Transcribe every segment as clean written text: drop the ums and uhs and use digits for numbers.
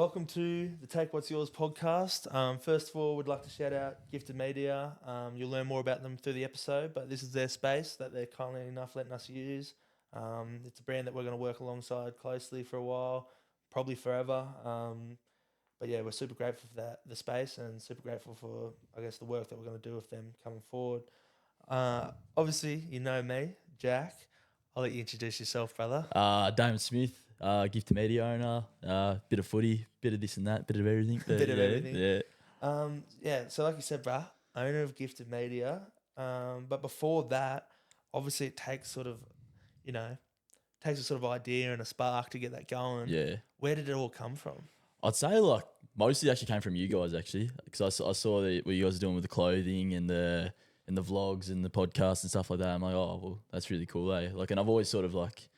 Welcome to the Take What's Yours podcast. First of all, we'd like to shout out Gifted Media. You'll learn more about them through the episode, but this is their space that they're kindly enough letting us use. It's a brand that we're going to work alongside closely for a while, probably forever. But yeah, we're super grateful for the space, and super grateful for, I guess, the work that we're going to do with them coming forward. Obviously, you know me, Jack. I'll let you introduce yourself, brother. Damon Smith, Gift Media owner, bit of footy, bit of this and that, bit of everything. Bit of everything. Yeah. So like you said, bruh, owner of Gifted Media. But before that, obviously it takes a sort of idea and a spark to get that going. Yeah. Where did it all come from? I'd say like mostly actually came from you guys actually, because I saw what you guys are doing with the clothing and the vlogs and the podcasts and stuff like that. I'm like, oh, well, that's really cool, eh? Like, and I've always sort of like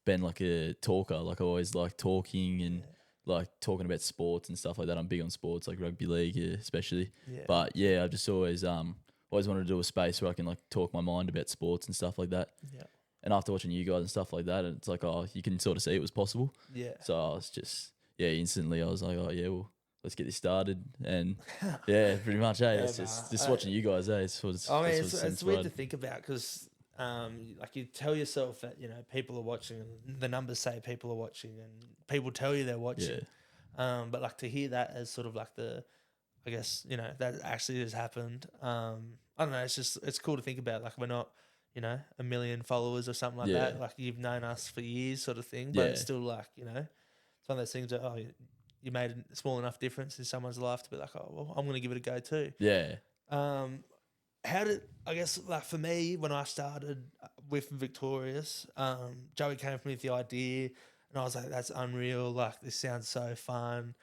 been like a talker. Like, I always like talking and like talking about sports and stuff like that. I'm big on sports, like rugby league, especially. Yeah. But yeah, I've just always wanted to do a space where I can like talk my mind about sports and stuff like that. Yeah. And after watching you guys and stuff like that, it's like, oh, you can sort of see it was possible. Yeah. So I was just, instantly I was like, oh yeah, well, let's get this started. And yeah, pretty much, it's just watching you guys, it's weird to think about, because like, you tell yourself that, people are watching, and the numbers say people are watching, and people tell you they're watching. Yeah. But like, to hear that as sort of like I guess, that actually has happened. I don't know, it's cool to think about. Like, we're not, 1 million followers or something like that. Like, you've known us for years sort of thing, but it's still like, it's one of those things that, you made a small enough difference in someone's life to be like, oh, well, I'm going to give it a go too. Yeah. I guess, like, for me, when I started with Victorious, Joey came from me with the idea, and I was like, that's unreal. Like, this sounds so fun,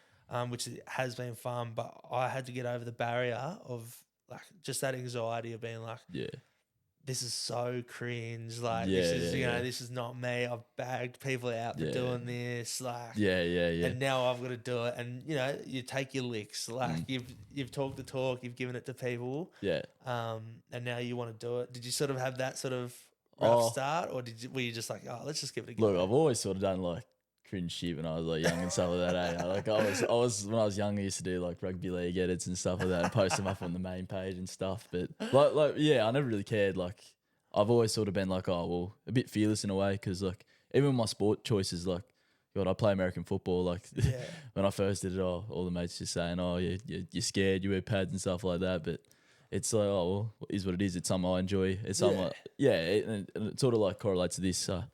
which it has been fun, but I had to get over the barrier of, like, just that anxiety of being like, this is so cringe. Like, this is not me. I've bagged people out for doing this. Like, and now I've got to do it. And, you take your licks. Like, you've talked the talk, you've given it to people. Yeah. And now you want to do it. Did you sort of have that sort of rough start, or were you just like, oh, let's just give it a go? Look, I've always sort of done like cringe shit when I was like young and stuff like that. Like, I was when I was young, I used to do like rugby league edits and stuff like that, and post them up on the main page and stuff. But like I never really cared. Like, I've always sort of been like, oh, well, a bit fearless in a way, because like even with my sport choices, like, God, I play American football. Like, when I first did it, all the mates just saying, oh, you're scared, you wear pads and stuff like that. But it's like, oh, well, it is what it is. It's something I enjoy. It's something, and it sort of like correlates to this. I've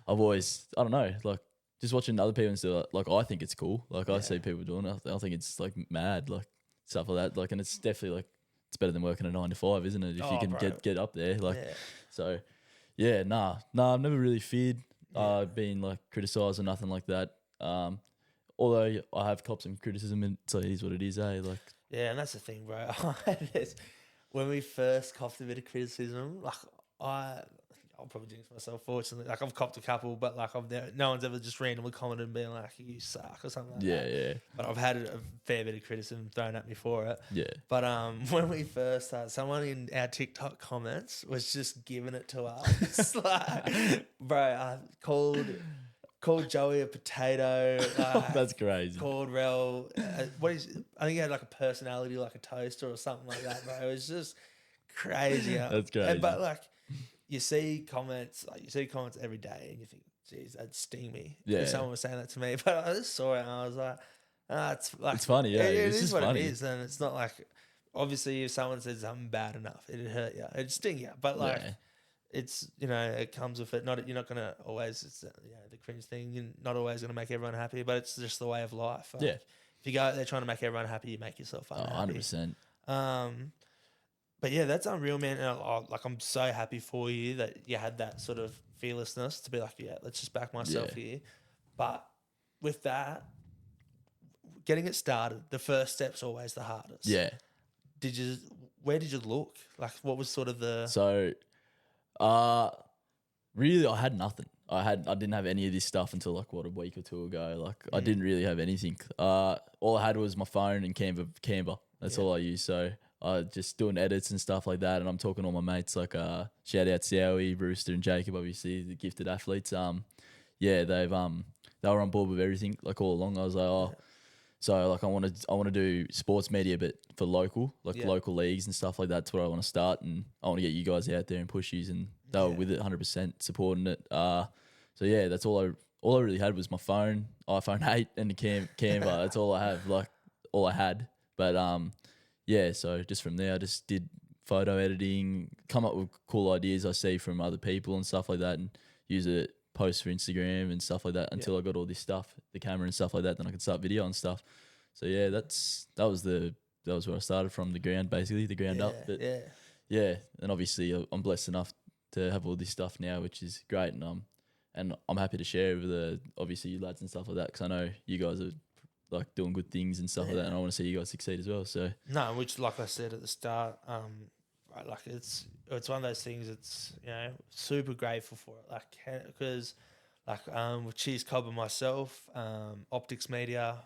always, I don't know, like, just watching other people and stuff, like, I think it's cool. Like, I see people doing it. I think it's like mad, like stuff like that. Like, and it's definitely like, it's better than working a 9 to 5, isn't it? If you can get up there, like, so nah, I've never really feared being like criticised or nothing like that. Although I have copped some criticism, and so it is what it is, eh? Like, yeah, and that's the thing, bro. When we first copped a bit of criticism, like, I'll probably jinx myself, fortunately. Like, I've copped a couple, but like, no one's ever just randomly commented and been like, you suck or something like that. Yeah. But I've had a fair bit of criticism thrown at me for it. Yeah. But when we first started, someone in our TikTok comments was just giving it to us. Like, bro, I called Joey a potato. Like, that's crazy. Called Rel, I think he had like a personality like a toaster or something like that, bro. It was just crazy. That's crazy. But like, you see comments every day, and you think, geez, that'd sting me if someone was saying that to me. But I just saw it, and I was like, it's like, it's funny, yeah. It is what funny. It is, and it's not like, obviously, if someone says something bad enough, it'd hurt you, it'd sting you. But like, it's, it comes with it. You're not gonna always. It's the cringe thing. You're not always gonna make everyone happy, but it's just the way of life. Like, if you go out there trying to make everyone happy, you make yourself unhappy. 100%. But yeah, that's unreal, man. And I'm so happy for you that you had that sort of fearlessness to be like, yeah, let's just back myself here. But with that, getting it started, the first step's always the hardest. Yeah. Where did you look? Like, what was sort of the... So, really, I had nothing. I didn't have any of this stuff until like, a week or two ago. Like, I didn't really have anything. All I had was my phone and Canva. That's all I used. So, just doing edits and stuff like that, and I'm talking to all my mates, like shout out Sowie, Brewster and Jacob, obviously the gifted athletes. They were on board with everything like all along. I was like, So like I want to do sports media, but for local, like Yeah. local leagues and stuff like that. That's what I want to start, and I want to get you guys out there and push you, and they were with it 100%, supporting it. So yeah, that's all I really had was my phone, iPhone 8, and the Canva. That's all I have, like all I had. But yeah. So just from there, I just did photo editing, come up with cool ideas I see from other people and stuff like that, and use it, post for Instagram and stuff like that until I got all this stuff, the camera and stuff like that. Then I could start video and stuff. So yeah, that was where I started from, the ground, basically, the ground up. But yeah, and obviously I'm blessed enough to have all this stuff now, which is great, and I'm happy to share with obviously you lads and stuff like that, because I know you guys are like doing good things and stuff like that, and I want to see you guys succeed as well. So no, which like I said at the start, right, like it's one of those things. It's super grateful for it, like because like with Cheese Cobb and myself, Optics Media,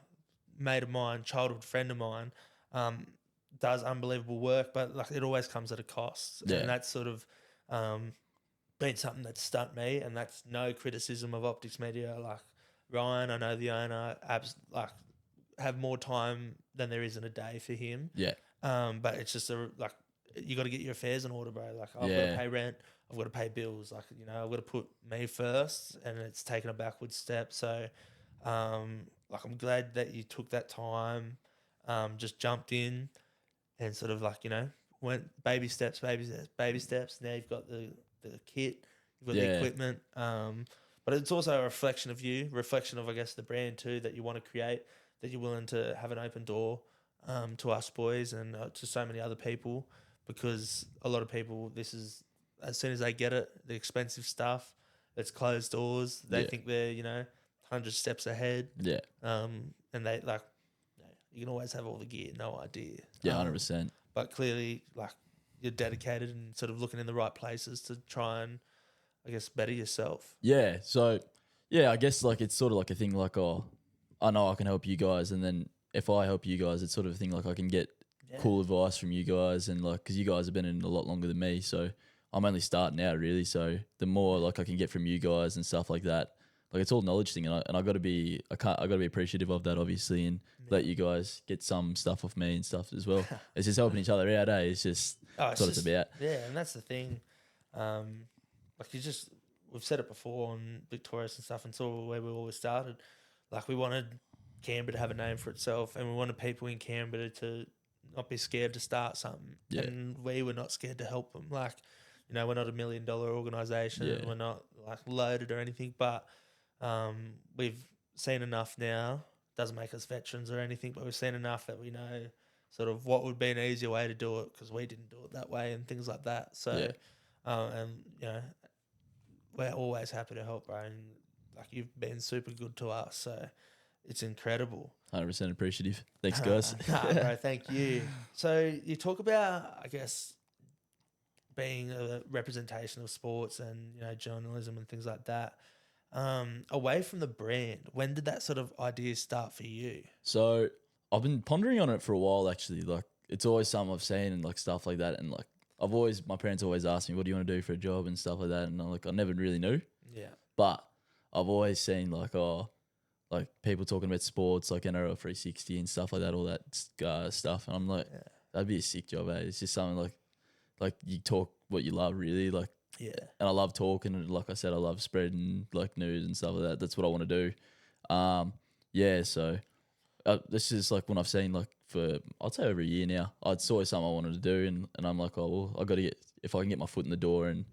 mate of mine, childhood friend of mine, does unbelievable work, but like it always comes at a cost, and that's sort of been something that's stumped me, and that's no criticism of Optics Media. Like Ryan, I know the owner, like have more time than there is in a day for him. yeah, But it's just like you got to get your affairs in order, bro. Like I've got to pay rent, I've got to pay bills. Like I've got to put me first, and it's taken a backward step. So, like I'm glad that you took that time, just jumped in, and sort of like went baby steps, baby steps, baby steps. Now you've got the kit, you've got the equipment. But it's also a reflection of you, reflection of I guess the brand too that you want to create, that you're willing to have an open door to us boys and to so many other people, because a lot of people, this is, as soon as they get it, the expensive stuff, it's closed doors. They think they're 100 steps ahead. Yeah. And they like, you can always have all the gear, no idea. Yeah, 100%. But clearly, like you're dedicated and sort of looking in the right places to try and, I guess, better yourself. Yeah. So yeah, I guess like it's sort of like a thing like, oh, I know I can help you guys, and then if I help you guys, it's sort of a thing like I can get cool advice from you guys, and like because you guys have been in a lot longer than me, so I'm only starting out really. So the more like I can get from you guys and stuff like that, like it's all knowledge thing, and I got to be I got to be appreciative of that, obviously, and let you guys get some stuff off me and stuff as well. It's just helping each other out, eh? It's just that's what it's about. Yeah, and that's the thing. Like we've said it before on Victorious and stuff, and so where we always started. Like we wanted Canberra to have a name for itself, and we wanted people in Canberra to not be scared to start something. Yeah. And we were not scared to help them. Like, we're not $1 million organisation. Yeah. We're not like loaded or anything, but we've seen enough now. Doesn't make us veterans or anything, but we've seen enough that we know sort of what would be an easier way to do it, because we didn't do it that way and things like that. So, we're always happy to help, bro. And like you've been super good to us, so it's incredible. 100% appreciative. Thanks, guys. Bro, thank you. So you talk about, I guess, being a representation of sports and journalism and things like that. Away from the brand, when did that sort of idea start for you? So I've been pondering on it for a while, actually. Like it's always something I've seen and like stuff like that, and like my parents always asked me, "What do you want to do for a job?" and stuff like that, and I never really knew. Yeah. But I've always seen like people talking about sports, like NRL 360 and stuff like that, all that stuff, and I'm like, that'd be a sick job, eh? It's just something like you talk what you love, really, like. Yeah. And I love talking, and like I said, I love spreading like news and stuff like that. That's what I want to do. So this is like when I've seen like for I'd say over a year now. It's always something I wanted to do, and I'm like, oh well, I got to get, if I can get my foot in the door and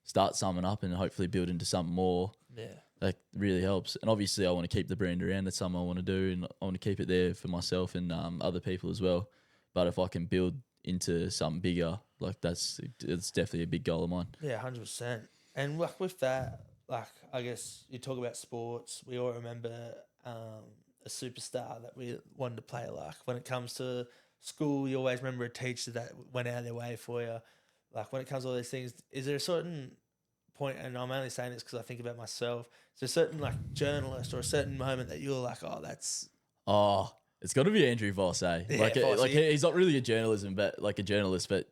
start something up and hopefully build into something more. Yeah. That really helps. And obviously I want to keep the brand around. That's something I want to do, and I want to keep it there for myself and other people as well. But if I can build into something bigger, like it's definitely a big goal of mine. Yeah, 100%. And like with that, like I guess you talk about sports, we all remember a superstar that we wanted to play like. When it comes to school, you always remember a teacher that went out of their way for you. Like when it comes to all these things, is there a certain point, and I'm only saying this because I think about myself, is there a certain like journalist or a certain moment that you're like, oh, that's... It's got to be Andrew Voss, eh? Yeah, he's not really a journalist, but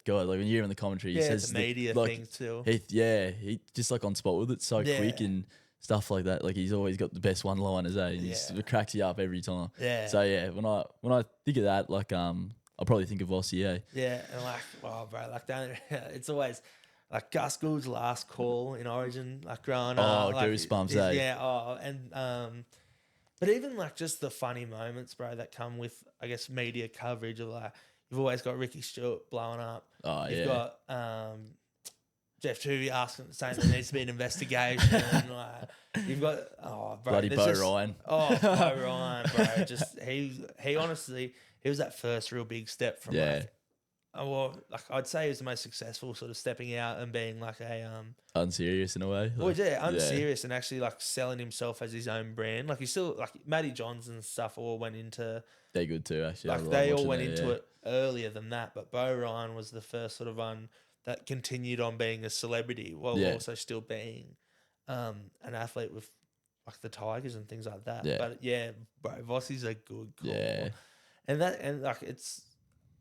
God, like when you hear him in the commentary, he says it's a media thing too. He just like on spot with it so quick, and stuff like that. Like he's always got the best one-liners. It cracks you up every time. Yeah. So yeah, when I think of that, like I'll probably think of Vossi. Yeah, and like, oh, bro, like, it's always like Gus Gould's last call in Origin, like growing up. Oh, like, goosebumps, yeah. Oh, and but even like just the funny moments, bro, that come with, I guess, media coverage of like, you've always got Ricky Stewart blowing up. Oh, You've yeah. got Jeff Tuvey saying there needs to be an investigation. Like, you've got bro, Bloody Bo Ryan. Oh, Bo Ryan, bro. Just he honestly, he was that first real big step from like I'd say he was the most successful, sort of stepping out and being like a unserious in a way. Well, yeah, unserious and actually like selling himself as his own brand. Like he's still like Matty Johns and stuff all went into. They're good too, actually. Like they all went into it earlier than that, but Bo Ryan was the first sort of one that continued on being a celebrity while also still being an athlete with like the Tigers and things like that. Yeah. But yeah, bro, Vossi's a good call. Yeah. And like it's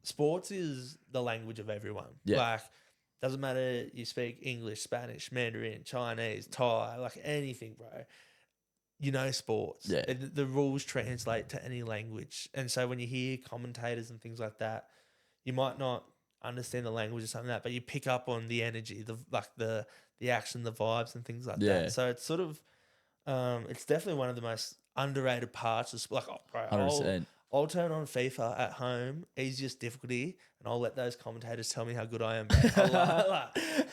sports is the language of everyone. Yeah. Like doesn't matter you speak English, Spanish, Mandarin, Chinese, Thai, like anything, bro. You know sports. Yeah. The rules translate to any language. And so when you hear commentators and things like that, you might not understand the language or something like that, but you pick up on the energy, the action, the vibes and things like that. So it's sort of it's definitely one of the most underrated parts of like, oh, bro, 100%. I'll turn on FIFA at home, easiest difficulty, and I'll let those commentators tell me how good I am, bro.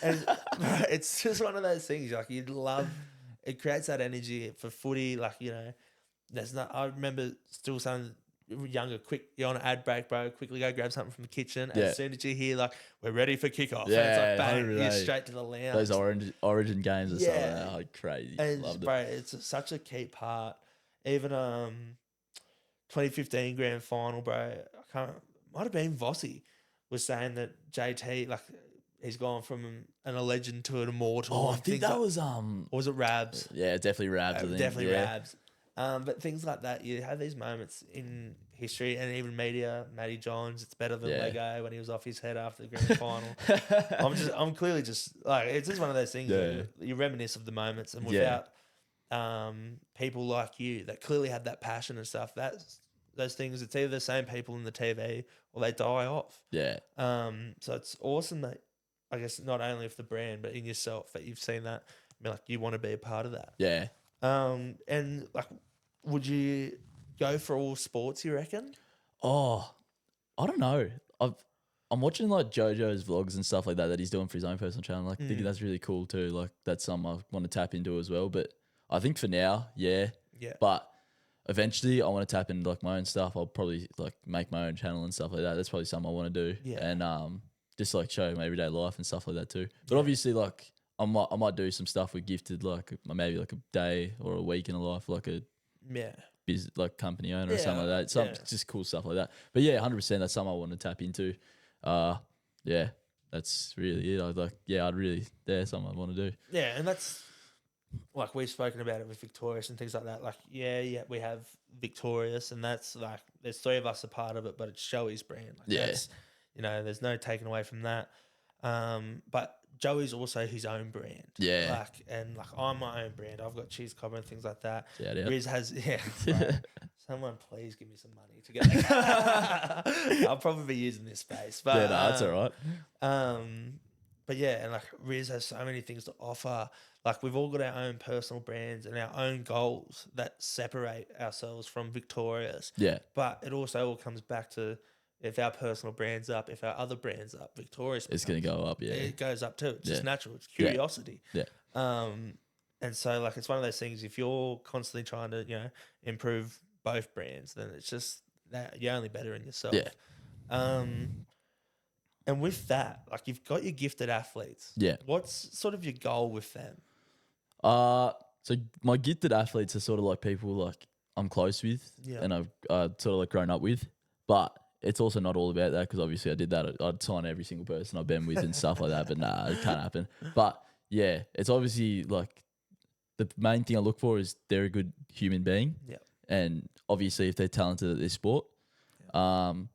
And bro, it's just one of those things. Like you'd love, it creates that energy for footy. Like, you know, there's not. I remember still saying younger, quick, you're on an ad break, bro. Quickly go grab something from the kitchen. And as soon as you hear like we're ready for kickoff, yeah, and it's like bang, you're straight to the lounge. Those origin games and stuff like that, like crazy. And loved bro, it. it's such a key part. Even 2015 grand final, bro. Might have been Vossi was saying that JT, like, he's gone from a legend to an immortal. Oh, I think that was or was it Rabs? Yeah, definitely Rabs. I think. Definitely Rabs. But things like that, you have these moments in history and even media. Matty Johns, it's better than Lego when he was off his head after the grand final. I'm clearly just like, it's just one of those things. Yeah. You reminisce of the moments, and without people like you that clearly had that passion and stuff, those things, it's either the same people in the TV or they die off. Yeah. So it's awesome that, I guess, not only of the brand but in yourself, that you've seen that. I mean, like, you want to be a part of that. Yeah. And like, would you go for all sports, you reckon? Oh, I don't know. I'm watching like JoJo's vlogs and stuff like that he's doing for his own personal channel. Like, I think that's really cool too. Like, that's something I want to tap into as well. But I think for now, yeah. But eventually, I want to tap into like my own stuff. I'll probably like make my own channel and stuff like that. That's probably something I want to do. Yeah. And just like show my everyday life and stuff like that too. But obviously, like I might do some stuff with Gifted, like maybe like a day or a week in a life, like a like company owner or something like that. Just cool stuff like that. But yeah, 100%. That's something I want to tap into. Yeah, that's really it. Something I want to do. Yeah, and that's like we've spoken about it with Victorious and things like that. Like, we have Victorious, and that's like there's three of us a part of it, but it's Joey's brand. Like, that's, you know, there's no taking away from that. But Joey's also his own brand. Yeah. Like I'm my own brand. I've got Cheese Cobber and things like that. Yeah. Riz has right. Someone please give me some money to get I'll probably be using this space. But yeah, no, that's all right. But yeah, and like Riz has so many things to offer. Like, we've all got our own personal brands and our own goals that separate ourselves from Victorious. Yeah. But it also all comes back to, if our personal brand's up, if our other brand's up, Victorious, it's going to go up. Yeah. It goes up too. It's just natural. It's curiosity. Yeah. And so like, it's one of those things, if you're constantly trying to, you know, improve both brands, then it's just that you're only better in yourself. Yeah. And with that, like, you've got your gifted athletes. Yeah. What's sort of your goal with them? So my gifted athletes are sort of like people like I'm close with and I've sort of like grown up with, but it's also not all about that, because obviously I did that. I'd sign every single person I've been with and stuff like that, but nah, it can't happen. But yeah, it's obviously like the main thing I look for is they're a good human being. Yeah. And obviously if they're talented at this sport, and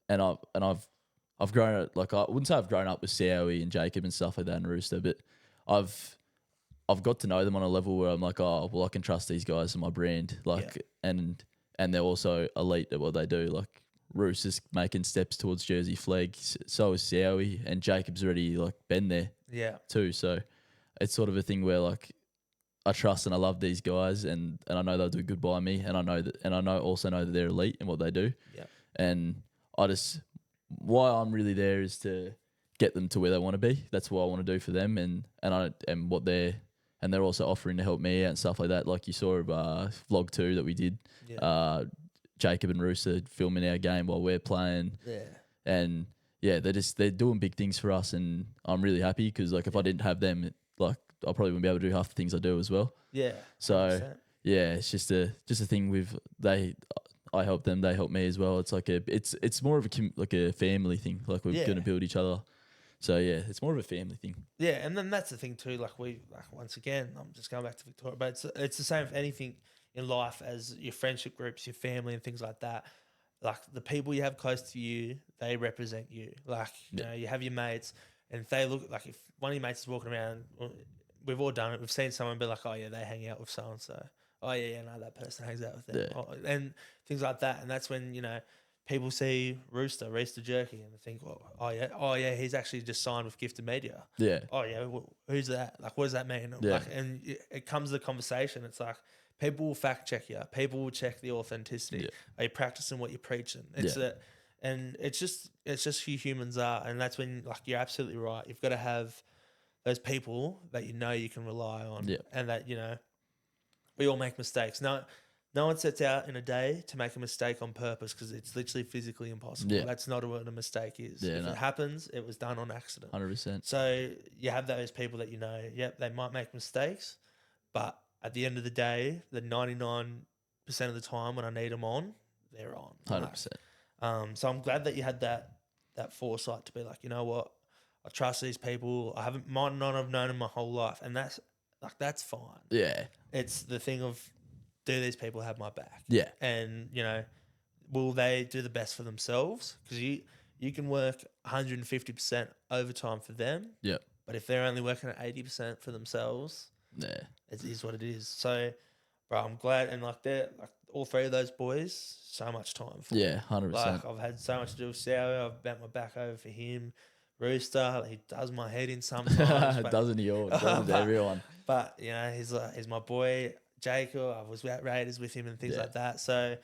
I've grown up, like, I wouldn't say I've grown up with COE and Jacob and stuff like that and Rooster, but I've I've got to know them on a level where I'm like, oh, well, I can trust these guys in my brand. Like, and they're also elite at what they do. Like, Roos is making steps towards Jersey flag. So is Sowie, and Jacob's already like been there too. So it's sort of a thing where like I trust and I love these guys, and I know they'll do good by me, and I know that, and also know that they're elite in what they do. And why I'm really there is to get them to where they want to be. That's what I want to do for them, and they're also offering to help me out and stuff like that. Like you saw vlog 2 that we did. Jacob and Roos are filming our game while we're playing. And they're doing big things for us, and I'm really happy because like if I didn't have them, like I probably wouldn't be able to do half the things I do as well. So 100%. It's just a thing with I help them, they help me as well. It's like it's more of a family thing. Like we're gonna build each other. So it's more of a family thing. And then that's the thing too. Like once again, I'm just going back to Victoria, but it's the same for anything in life as your friendship groups, your family, and things like that. Like the people you have close to you, they represent you. Like you know, you have your mates, and if they look like if one of your mates is walking around, we've all done it. We've seen someone be like, oh yeah, they hang out with so and so. Oh yeah, no, that person hangs out with them, and things like that. And that's when people see Rooster Jerky and they think, oh yeah, he's actually just signed with Gifted Media. Oh yeah, who's that? Like, what does that mean? Like, and it comes to the conversation. It's like people will fact check you. People will check the authenticity. Are you practicing what you're preaching? And it's just who humans are. And that's when like you're absolutely right. You've got to have those people that you can rely on, and that we all make mistakes. No one sets out in a day to make a mistake on purpose because it's literally physically impossible. That's not what a mistake is. If it happens, it was done on accident. 100%. So you have those people that they might make mistakes, but at the end of the day, the 99% of the time when I need them on, they're on. 100%. So I'm glad that you had that foresight to be like, you know what, I trust these people. Might not have known them my whole life, and that's fine. It's the thing of, do these people have my back? And, will they do the best for themselves? Because you can work 150% overtime for them. But if they're only working at 80% for themselves, it is what it is. So, bro, I'm glad. And they're all three of those boys, so much time for them. 100%. Like, I've had so much to do with Sowie. I've bent my back over for him. Rooster, he does my head in sometimes. Doesn't he all? Doesn't everyone? But, he's my boy. Jacob, I was at Raiders with him and things like that. So,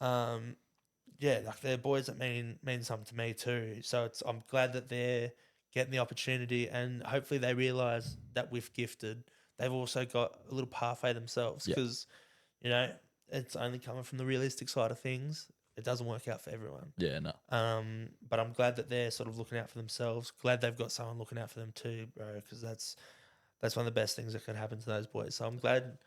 they're boys that mean something to me too. So I'm glad that they're getting the opportunity, and hopefully they realise that with Gifted, they've also got a little pathway themselves because, it's only coming from the realistic side of things. It doesn't work out for everyone. But I'm glad that they're sort of looking out for themselves. Glad they've got someone looking out for them too, bro, because that's one of the best things that can happen to those boys. So I'm glad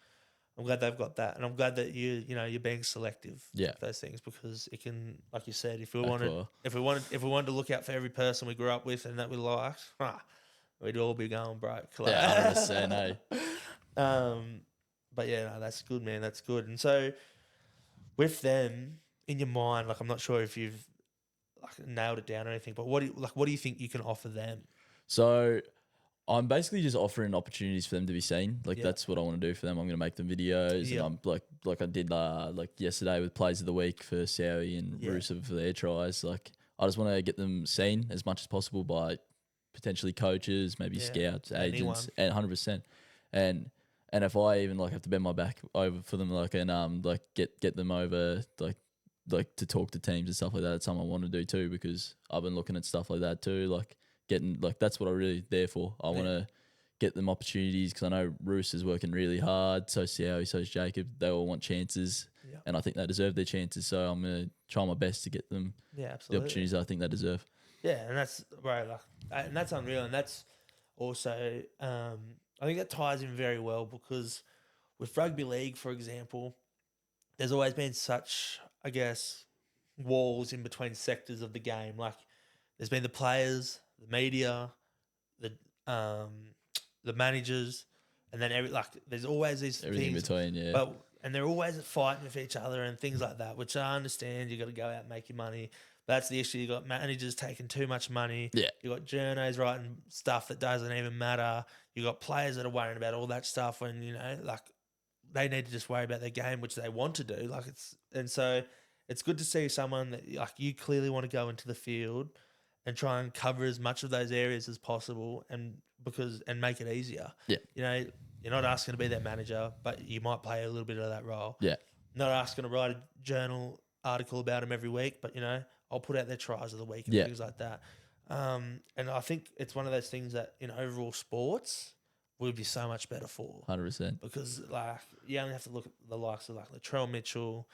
they've got that, and I'm glad that you're being selective with those things, because it can, like you said, if we wanted to look out for every person we grew up with and that we liked, we'd all be going broke. 100%. But that's good, man. That's good. And so with them in your mind, I'm not sure if you've nailed it down or anything, but what do you think you can offer them? So I'm basically just offering opportunities for them to be seen. That's what I want to do for them. I'm going to make them videos, and I'm like I did yesterday with Plays of the Week for Sowie and Rusa for their tries. I just want to get them seen as much as possible by potentially coaches, maybe scouts, agents, and 100%. And if I even have to bend my back over for them, and get them over to talk to teams and stuff like that, it's something I want to do too, because I've been looking at stuff like that too, getting that's what I'm really there for. I want to get them opportunities, because I know Roos is working really hard. So Sowie, so is Jacob. They all want chances, and I think they deserve their chances. So I'm gonna try my best to get them the opportunities I think they deserve. And that's right, and that's unreal, and that's also I think that ties in very well, because with rugby league, for example, there's always been such, I guess, walls in between sectors of the game. There's been the players, the media, the managers, and then there's always these everything things in between, and they're always fighting with each other and things like that, which I understand. You got to go out and make your money, That's the issue. You got managers taking too much money. Yeah. You got journos writing stuff that doesn't even matter. You got players that are worrying about all that stuff when, like they need to just worry about their game, which they want to do. So it's good to see someone that like you clearly want to go into the field and try and cover as much of those areas as possible and make it easier. Yeah. You're not asking to be their manager, but you might play a little bit of that role. Yeah. Not asking to write a journal article about them every week, but I'll put out their tries of the week and things like that. And I think it's one of those things that in overall sports would be so much better for. 100%. Because like you only have to look at the likes of like Latrell Mitchell.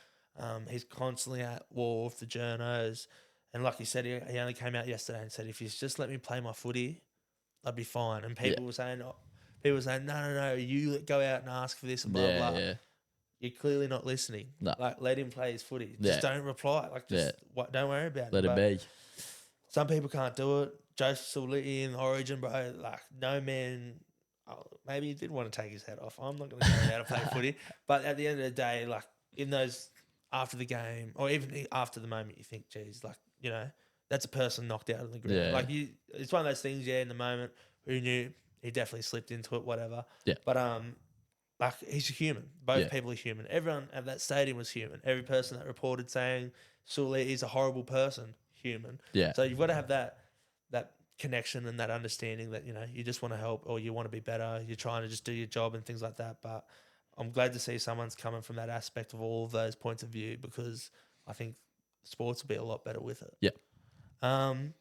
He's constantly at war with the journos. And like you said, he only came out yesterday and said, if you just let me play my footy, I'd be fine. And people were saying, no, you go out and ask for this and blah, blah. Yeah. You're clearly not listening. No. Like, let him play his footy. Just don't reply. Like, don't worry about it. Let it be. Some people can't do it. Joseph Suliti in Origin, bro. Like, no man. Oh, maybe he did want to take his head off. I'm not going to go out and play footy. But at the end of the day, like, in those after the game or even after the moment, you think, geez, like, that's a person knocked out of the ground. Yeah. Like, it's one of those things, in the moment, who knew? He definitely slipped into it, whatever. Yeah. But, like, he's a human. Both people are human. Everyone at that stadium was human. Every person that reported saying Sully is a horrible person, human. Yeah. So you've got to have that connection and that understanding that, you just want to help or you want to be better. You're trying to just do your job and things like that. But I'm glad to see someone's coming from that aspect of all of those points of view because I think sports will be a lot better with it. Yeah. And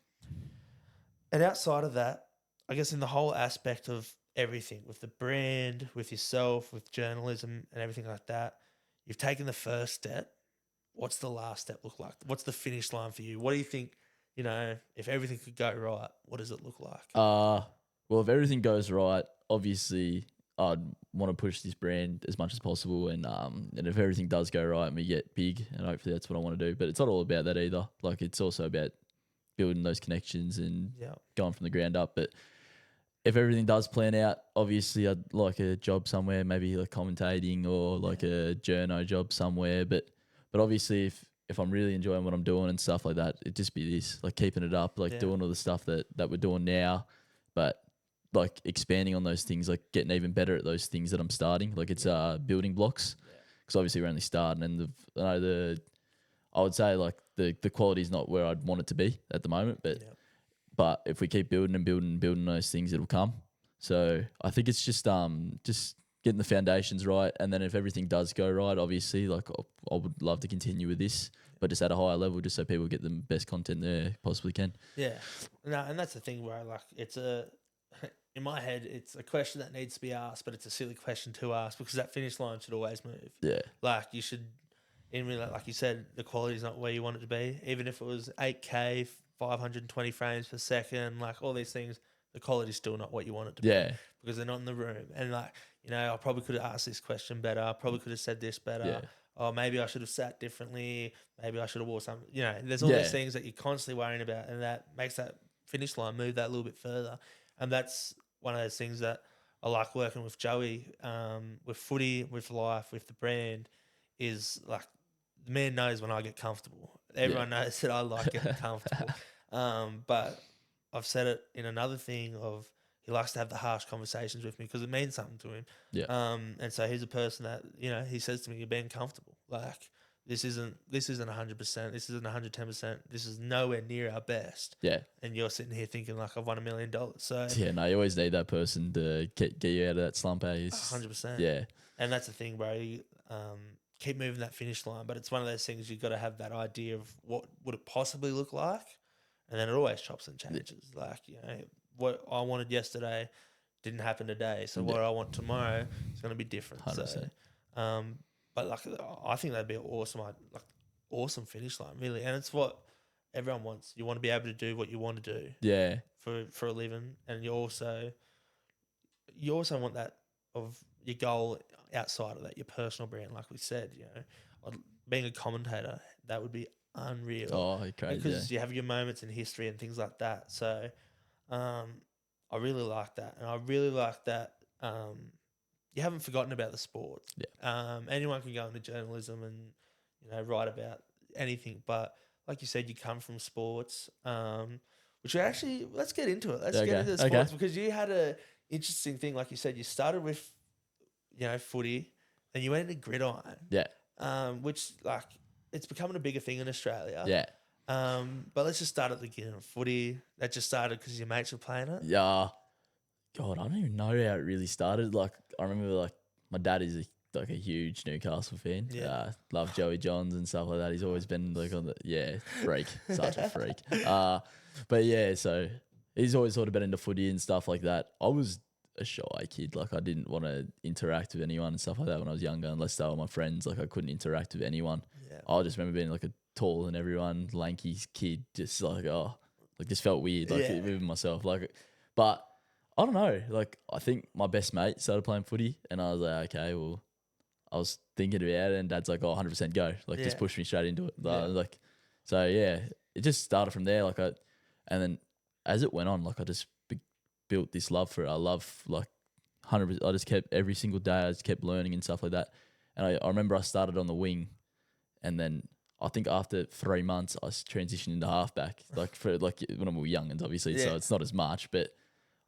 outside of that, I guess in the whole aspect of everything, with the brand, with yourself, with journalism and everything like that, you've taken the first step. What's the last step look like? What's the finish line for you? What do you think, if everything could go right, what does it look like? Well, if everything goes right, obviously I'd want to push this brand as much as possible. And if everything does go right and we get big, and hopefully that's what I want to do. But it's not all about that either. Like, it's also about building those connections and going from the ground up. But if everything does plan out, obviously I'd like a job somewhere, maybe like commentating or like a journo job somewhere. But obviously if I'm really enjoying what I'm doing and stuff like that, it'd just be this, like keeping it up, like doing all the stuff that we're doing now, but like expanding on those things, like getting even better at those things that I'm starting. Like it's building blocks because obviously we're only starting and I would say like the quality is not where I'd want it to be at the moment, but if we keep building and building and building those things, it'll come. So I think it's just getting the foundations right, and then if everything does go right, obviously, like I would love to continue with this, but just at a higher level, just so people get the best content they possibly can. Yeah, no, and that's the thing where like in my head, it's a question that needs to be asked, but it's a silly question to ask because that finish line should always move. Yeah, like you should, like you said, the quality is not where you want it to be. Even if it was 8K, 520 frames per second, like all these things, the quality is still not what you want it to be because they're not in the room. And like, I probably could have asked this question better. I probably could have said this better. Yeah. Or maybe I should have sat differently. Maybe I should have wore something. There's all these things that you're constantly worrying about, and that makes that finish line move that little bit further. And that's one of those things that I like working with Joey, with footy, with life, with the brand, is like the man knows when I get comfortable. Everyone knows that I like getting comfortable. But I've said it in another thing of he likes to have the harsh conversations with me because it means something to him. Yeah. And so he's a person that, he says to me, you're being comfortable. Like this isn't 100%. This isn't 110%. This is nowhere near our best. Yeah. And you're sitting here thinking like I've won $1 million. So yeah, no, you always need that person to get you out of that slump. 100%. Yeah. And that's the thing, bro. You, keep moving that finish line, but it's one of those things you've got to have that idea of what would it possibly look like. And then it always chops and changes. Like, what I wanted yesterday didn't happen today. So what I want tomorrow is going to be different. 100%. So, but like, I think that'd be an awesome finish line, really. And it's what everyone wants. You want to be able to do what you want to do. Yeah. For a living. And you also want that of your goal outside of that, your personal brand, like we said, being a commentator, that would be unreal. Oh, crazy. Because you have your moments in history and things like that. So I really like that. And I really like that you haven't forgotten about the sport. Yeah. Anyone can go into journalism and, write about anything. But like you said, you come from sports, which we actually, let's get into it. Let's Okay, get into the okay. sports because you had a interesting thing. Like you said, you started with, footy, then you went into gridiron. Yeah. Which like it's becoming a bigger thing in Australia. Yeah. But let's just start at the beginning. Footy, that just started because your mates were playing it. Yeah. God, I don't even know how it really started. Like, I remember, like, my dad is a huge Newcastle fan. Yeah. Love Joey Johns and stuff like that. He's always been like freak, such a freak. But yeah, so he's always sort of been into footy and stuff like that. I was a shy kid. Like, I didn't want to interact with anyone and stuff like that when I was younger, unless they were my friends. Like, I couldn't interact with anyone. Yeah. I just remember being like a taller than everyone, lanky kid, just like, just felt weird, like even myself. Like, but I don't know. Like, I think my best mate started playing footy, and I was like, okay, well, I was thinking about it, and Dad's like, 100% go. Like, just push me straight into it. Like, so yeah, it just started from there. And then as it went on, like, I just built this love for it. I love, like, 100%. I just kept every single day. I just kept learning and stuff like that. And I remember I started on the wing, and then I think after 3 months, I transitioned into halfback. Like, for like when we were youngins, obviously, so it's not as much, but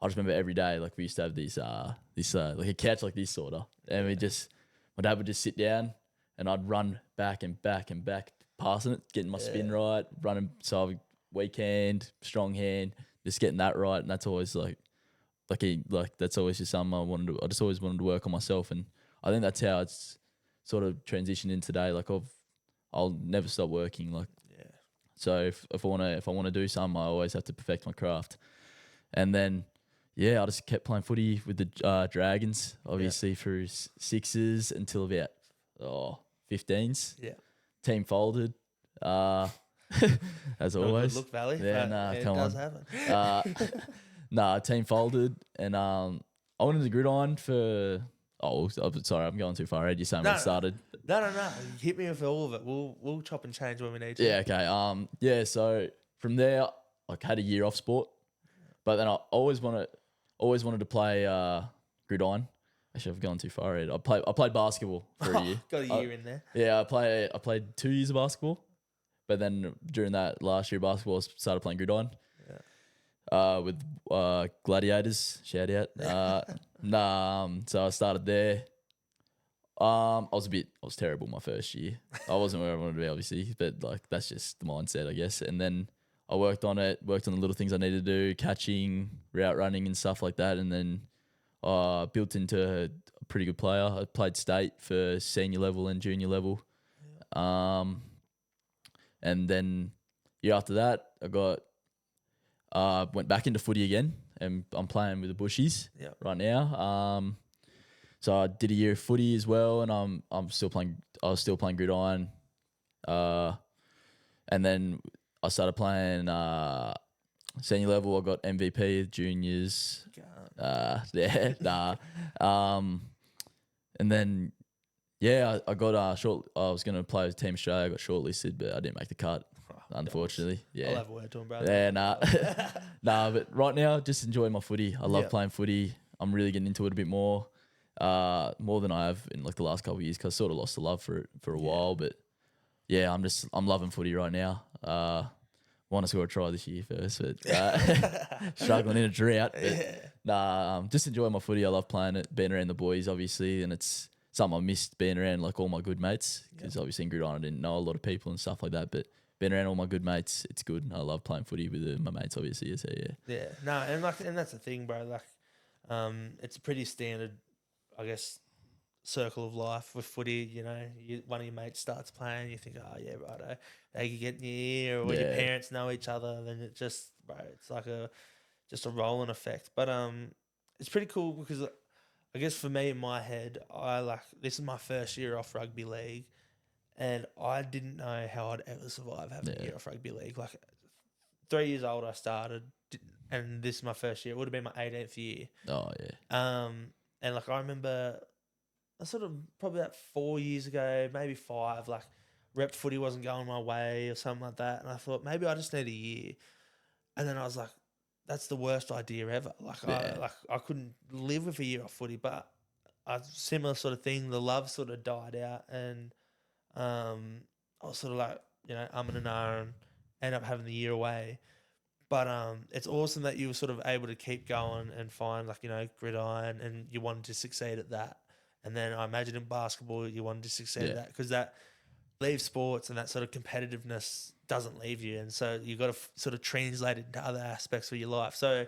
I just remember every day, like, we used to have this like a couch like this sort of, and my dad would just sit down, and I'd run back and back and back, passing it, getting my spin right, running. So weekend, strong hand, just getting that right, and that's always that's always just something I just always wanted to work on myself, and I think that's how it's sort of transitioned in today. Like, I'll never stop working. Like, so if I want to do something, I always have to perfect my craft, and then. Yeah, I just kept playing footy with the Dragons, obviously through sixes until about 15s. Yeah. Team folded, as always. Good look, Valley. Yeah, come it does on. Happen. Team folded, and I went into the gridiron for. Oh, sorry, I'm going too far ahead. You're saying when it started. No. Hit me with all of it. We'll chop and change when we need to. Yeah. Okay. So from there, I had a year off sport, but then I always wanted to play gridiron. Actually, I've gone too far ahead. I played basketball for a year. Got a year in there. Yeah, I played 2 years of basketball, but then during that last year of basketball, I started playing gridiron. With Gladiators, shout out. So I started there. I was terrible my first year. I wasn't where I wanted to be, obviously, but like that's just the mindset, I guess. And then I worked on the little things I needed to do, catching, route running, and stuff like that. And then built into a pretty good player. I played state for senior level and junior level. And then year after that, I got went back into footy again, and I'm playing with the Bushies right now. So I did a year of footy as well, and I was still playing gridiron. And then I started playing senior level. I got MVP of juniors. And then I got I was going to play with Team Australia. I got shortlisted, but I didn't make the cut. Unfortunately, I'll have a word to him, bro. But right now, just enjoying my footy. I love playing footy. I'm really getting into it a bit more than I have in like the last couple of years, because I sort of lost the love for it for a while. But yeah, I'm loving footy right now. Want to score a try this year first, but struggling in a drought. But, just enjoying my footy. I love playing it, being around the boys, obviously, and it's something I missed, being around like all my good mates, because obviously in gridiron I didn't know a lot of people and stuff like that, but being around all my good mates, it's good. I love playing footy with my mates, obviously. So and that's the thing, bro. Like, it's a pretty standard, I guess, circle of life with footy. You know, one of your mates starts playing, you think, oh yeah, righto, they can get in your ear, or when your parents know each other, then it just, bro, it's like just a rolling effect. But it's pretty cool because I guess for me in my head, this is my first year off rugby league. And I didn't know how I'd ever survive having a year off rugby league. Like, 3 years old, I started, and this is my first year. It would have been my 18th year. Oh, yeah. And like, I remember, I sort of probably about 4 years ago, maybe 5, like, rep footy wasn't going my way or something like that. And I thought, maybe I just need a year. And then I was like, that's the worst idea ever. Like, I couldn't live with a year off footy, but a similar sort of thing. The love sort of died out, and I was sort of like, and and end up having the year away. But it's awesome that you were sort of able to keep going and find gridiron, and you wanted to succeed at that. And then I imagine in basketball you wanted to succeed at that, because that leaves sports and that sort of competitiveness doesn't leave you, and so you got to sort of translate it into other aspects of your life. So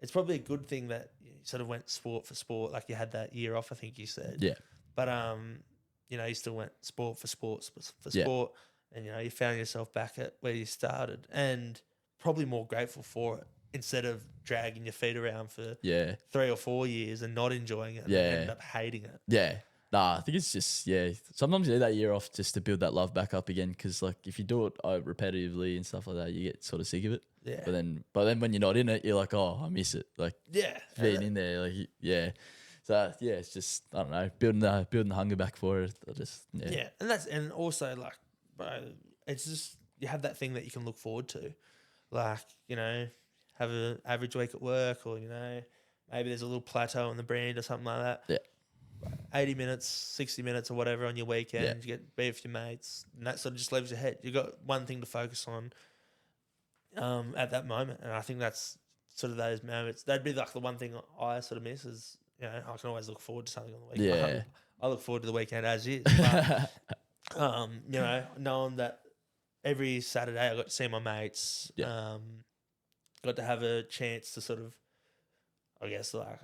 it's probably a good thing that you sort of went sport for sport, like you had that year off, I think you said. Yeah. But you still went sport for sport, and you found yourself back at where you started, and probably more grateful for it, instead of dragging your feet around for 3 or 4 years and not enjoying it and end up hating it. Yeah. Nah, I think it's just, sometimes you need that year off just to build that love back up again, because like if you do it repetitively and stuff like that, you get sort of sick of it. Yeah. But then when you're not in it, you're like, oh, I miss it. Like being in there, like So it's just, I don't know, building the hunger back for it. And also like, bro, it's just you have that thing that you can look forward to, like have an average week at work, or maybe there's a little plateau in the brand or something like that. Yeah. 80 minutes, 60 minutes or whatever on your weekend, you get be with your mates, and that sort of just leaves your head. You got one thing to focus on at that moment, and I think that's sort of those moments. That'd be like the one thing I sort of miss is, I can always look forward to something on the weekend. Yeah. I look forward to the weekend as is. But, knowing that every Saturday I got to see my mates, got to have a chance to sort of, I guess, like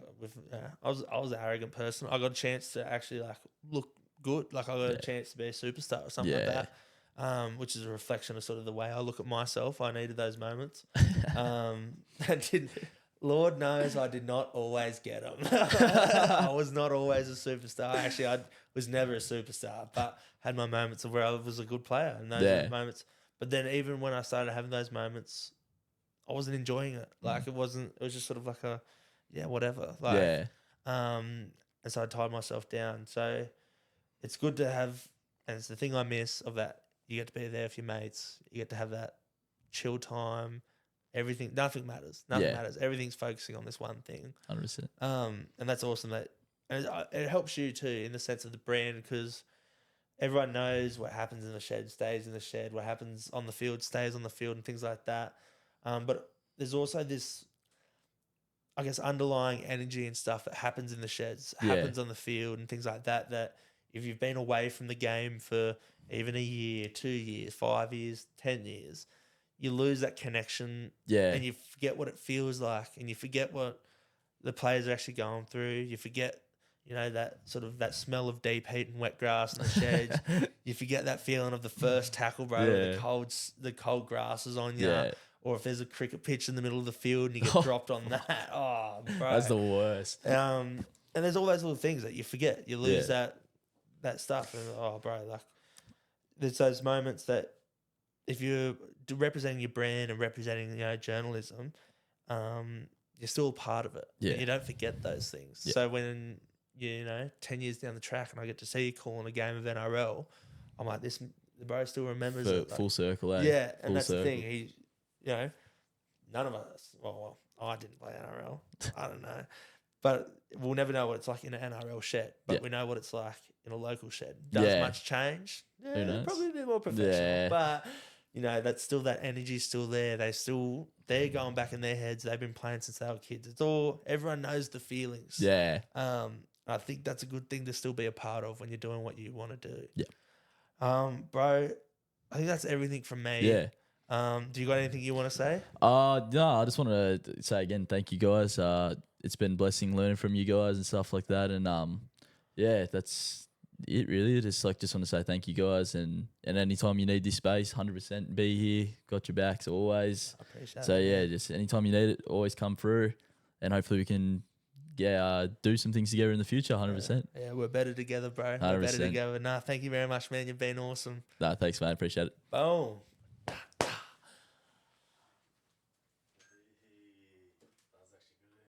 I was an arrogant person. I got a chance to actually like look good. Like I got a chance to be a superstar or something like that, which is a reflection of sort of the way I look at myself. I needed those moments. Lord knows I did not always get them. I was not always a superstar. Actually, I was never a superstar, but had my moments of where I was a good player, and those moments. But then even when I started having those moments, I wasn't enjoying it. Like it was just sort of like a, whatever. Like, and so I tied myself down. So it's good to have, and it's the thing I miss of that. You get to be there with your mates. You get to have that chill time. Everything, nothing matters. Nothing matters. Everything's focusing on this one thing. 100%. And that's awesome. And it helps you too in the sense of the brand, because everyone knows what happens in the shed stays in the shed. What happens on the field stays on the field, and things like that. But there's also this, I guess, underlying energy and stuff that happens in the sheds, happens on the field and things like that, that if you've been away from the game for even a year, 2 years, 5 years, 10 years, you lose that connection and you forget what it feels like, and you forget what the players are actually going through. You forget, that sort of that smell of deep heat and wet grass in the sheds. You forget that feeling of the first tackle, bro, where the cold grass is on you. Yeah. Or if there's a cricket pitch in the middle of the field and you get dropped on that. Oh, bro. That's the worst. And there's all those little things that you forget. You lose that stuff. And, oh, bro, like there's those moments that if you're representing your brand and representing, journalism, you're still a part of it. Yeah. And you don't forget those things. Yeah. So when, 10 years down the track and I get to see you calling a game of NRL, I'm like, the bro still remembers it. Full circle, eh? Yeah, and that's the thing. He, none of us, well, I didn't play NRL. I don't know. But we'll never know what it's like in an NRL shed. But we know what it's like in a local shed. Does much change? Yeah, probably a bit more professional. Yeah. But, that's still, that energy's still there. They're going back in their heads. They've been playing since they were kids. Everyone knows the feelings. Yeah. I think that's a good thing to still be a part of when you're doing what you want to do. Yeah. Bro, I think that's everything from me. Yeah. Do you got anything you want to say? No, I just want to say again, thank you guys. It's been a blessing learning from you guys and stuff like that. And that's it really. Just want to say thank you guys. And anytime you need this space, 100% be here. Got your backs always. I appreciate it. So just anytime you need it, always come through. And hopefully we can do some things together in the future, 100%. Yeah, we're better together, bro. 100%. We're better together. Nah, thank you very much, man. You've been awesome. Nah, thanks, man. Appreciate it. Boom.